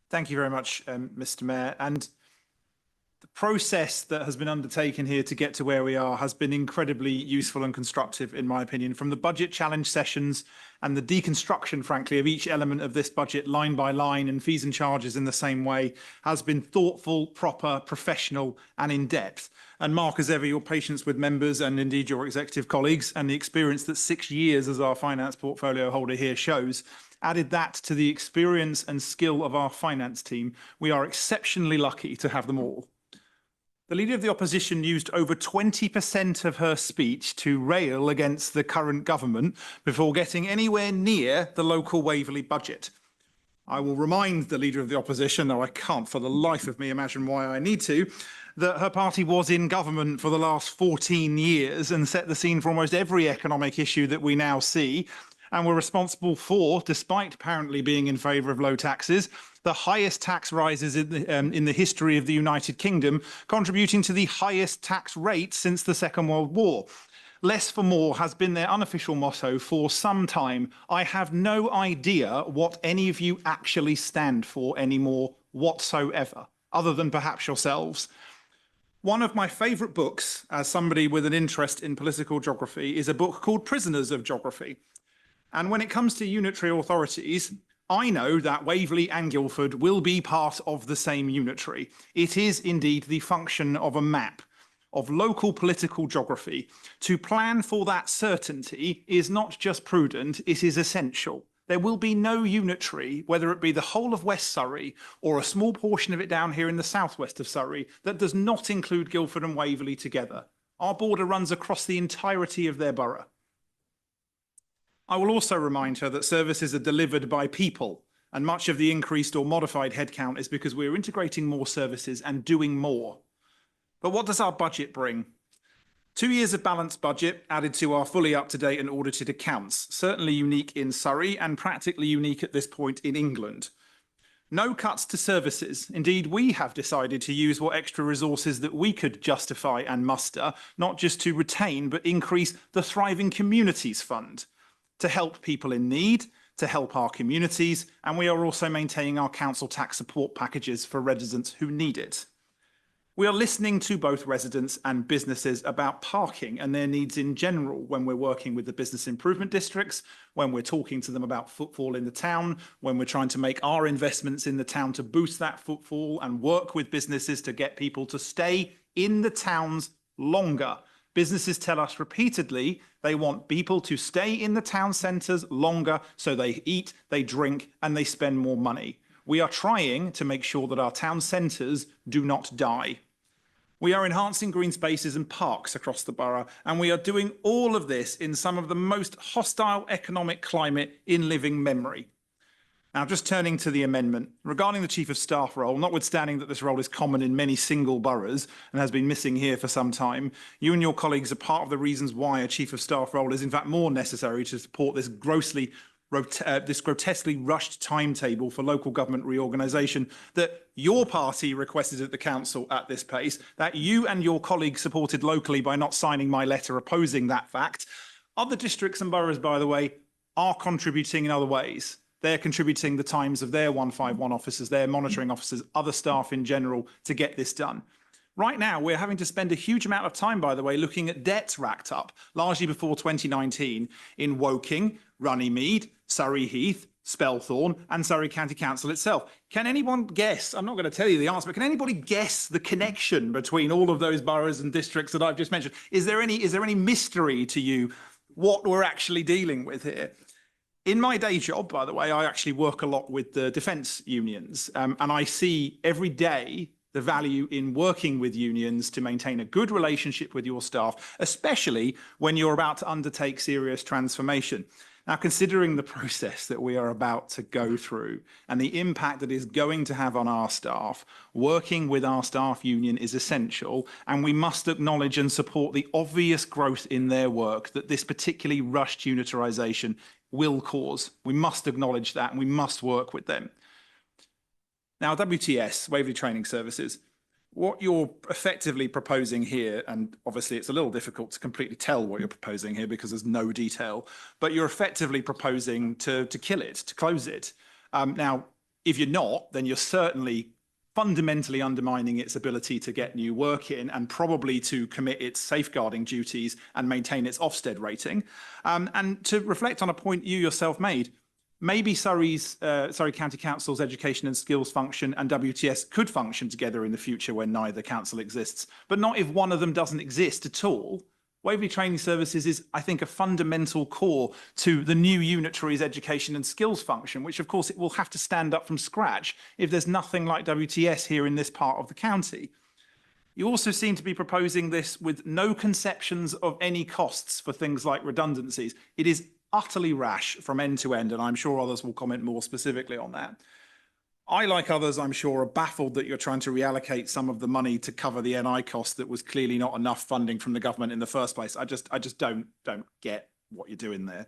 Thank you very much, Mr. Mayor. And the process that has been undertaken here to get to where we are has been incredibly useful and constructive, in my opinion, from the budget challenge sessions and the deconstruction, frankly, of each element of this budget line by line and fees and charges in the same way has been thoughtful, proper, professional and in depth. And Mark, as ever, your patience with members and indeed your executive colleagues and the experience that 6 years as our finance portfolio holder here shows, added that to the experience and skill of our finance team, we are exceptionally lucky to have them all. The Leader of the Opposition used over 20% of her speech to rail against the current government before getting anywhere near the local Waverley budget. I will remind the Leader of the Opposition, though I can't for the life of me imagine why I need to, that her party was in government for the last 14 years and set the scene for almost every economic issue that we now see, and were responsible for, despite apparently being in favour of low taxes, the highest tax rises in the history of the United Kingdom, contributing to the highest tax rate since the Second World War. Less for more has been their unofficial motto for some time. I have no idea what any of you actually stand for anymore whatsoever, other than perhaps yourselves. One of my favourite books, as somebody with an interest in political geography, is a book called Prisoners of Geography. And when it comes to unitary authorities, I know that Waverley and Guildford will be part of the same unitary. It is indeed the function of a map, of local political geography. To plan for that certainty is not just prudent, it is essential. There will be no unitary, whether it be the whole of West Surrey or a small portion of it down here in the southwest of Surrey, that does not include Guildford and Waverley together. Our border runs across the entirety of their borough. I will also remind her that services are delivered by people, and much of the increased or modified headcount is because we're integrating more services and doing more. But what does our budget bring? 2 years of balanced budget added to our fully up-to-date and audited accounts, certainly unique in Surrey and practically unique at this point in England. No cuts to services. Indeed, we have decided to use what extra resources that we could justify and muster, not just to retain, but increase the Thriving Communities Fund, to help people in need, to help our communities, and we are also maintaining our council tax support packages for residents who need it. We are listening to both residents and businesses about parking and their needs in general when we're working with the business improvement districts, when we're talking to them about footfall in the town, when we're trying to make our investments in the town to boost that footfall and work with businesses to get people to stay in the towns longer. Businesses tell us repeatedly they want people to stay in the town centres longer so they eat, they drink and they spend more money. We are trying to make sure that our town centres do not die. We are enhancing green spaces and parks across the borough, and we are doing all of this in some of the most hostile economic climate in living memory. Now, just turning to the amendment, regarding the Chief of Staff role, notwithstanding that this role is common in many single boroughs and has been missing here for some time, you and your colleagues are part of the reasons why a Chief of Staff role is in fact more necessary to support this grotesquely rushed timetable for local government reorganisation that your party requested at the council at this pace, that you and your colleagues supported locally by not signing my letter opposing that fact. Other districts and boroughs, by the way, are contributing in other ways. They're contributing the times of their 151 officers, their monitoring officers, other staff in general to get this done. Right now, we're having to spend a huge amount of time, by the way, looking at debts racked up, largely before 2019, in Woking, Runnymede, Surrey Heath, Spelthorne and Surrey County Council itself. Can anyone guess, I'm not going to tell you the answer, but can anybody guess the connection between all of those boroughs and districts that I've just mentioned? Is there any mystery to you what we're actually dealing with here? In my day job, by the way, I actually work a lot with the defence unions, and I see every day the value in working with unions to maintain a good relationship with your staff, especially when you're about to undertake serious transformation. Now, considering the process that we are about to go through and the impact that is going to have on our staff, working with our staff union is essential, and we must acknowledge and support the obvious growth in their work that this particularly rushed unitarisation will cause. We must acknowledge that and we must work with them. Now, WTS, Waverley Training Services, what you're effectively proposing here, and obviously it's a little difficult to completely tell what you're proposing here because there's no detail, but you're effectively proposing to kill it, to close it. Now, If you're not, then you're certainly fundamentally undermining its ability to get new work in and probably to commit its safeguarding duties and maintain its Ofsted rating. And to reflect on a point you yourself made, maybe Surrey County Council's education and skills function and WTS could function together in the future when neither council exists, but not if one of them doesn't exist at all. Waverley Training Services is, I think, a fundamental core to the new unitary's education and skills function, which of course it will have to stand up from scratch if there's nothing like WTS here in this part of the county. You also seem to be proposing this with no conceptions of any costs for things like redundancies. It is utterly rash from end to end, and I'm sure others will comment more specifically on that. I, like others, I'm sure, are baffled that you're trying to reallocate some of the money to cover the NI cost that was clearly not enough funding from the government in the first place. I just don't get what you're doing there. In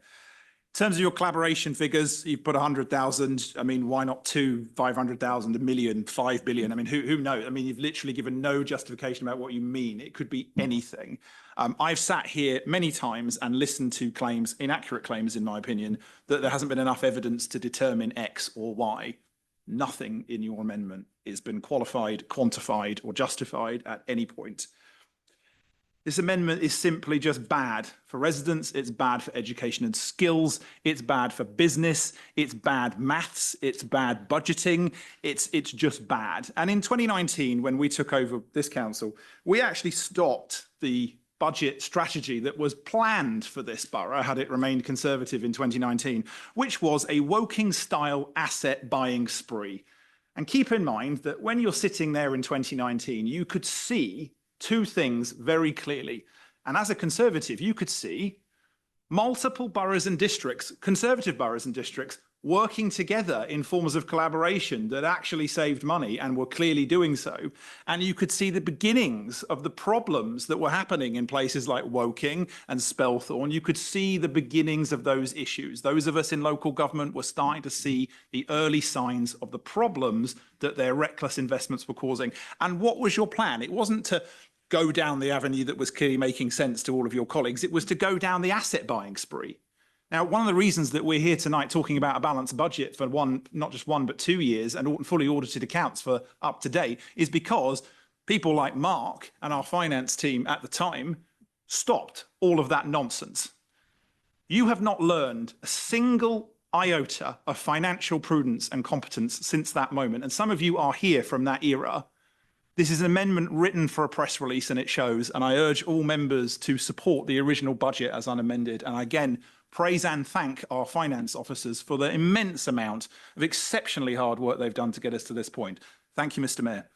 terms of your collaboration figures, you've put 100,000. I mean, why not 500,000, 1 million, 5 billion? I mean, who knows? I mean, you've literally given no justification about what you mean. It could be anything. I've sat here many times and listened to claims, inaccurate claims, in my opinion, that there hasn't been enough evidence to determine X or Y. Nothing in your amendment has been qualified, quantified, or justified at any point. This amendment is simply just bad for residents, it's bad for education and skills, it's bad for business, it's bad maths, it's bad budgeting, it's just bad. And in 2019, when we took over this council, we actually stopped the budget strategy that was planned for this borough had it remained Conservative in 2019, which was a Woking-style asset buying spree. And keep in mind that when you're sitting there in 2019, you could see two things very clearly. And as a Conservative, you could see multiple boroughs and districts, Conservative boroughs and districts, working together in forms of collaboration that actually saved money and were clearly doing so. And you could see the beginnings of the problems that were happening in places like Woking and Spelthorne. You could see the beginnings of those issues. Those of us in local government were starting to see the early signs of the problems that their reckless investments were causing. And what was your plan? It wasn't to go down the avenue that was clearly making sense to all of your colleagues. It was to go down the asset buying spree. Now, one of the reasons that we're here tonight talking about a balanced budget for not just 1, but 2 years and fully audited accounts for up to date is because people like Mark and our finance team at the time stopped all of that nonsense. You have not learned a single iota of financial prudence and competence since that moment. And some of you are here from that era. This is an amendment written for a press release and it shows, and I urge all members to support the original budget as unamended. And again, praise and thank our finance officers for the immense amount of exceptionally hard work they've done to get us to this point. Thank you, Mr. Mayor.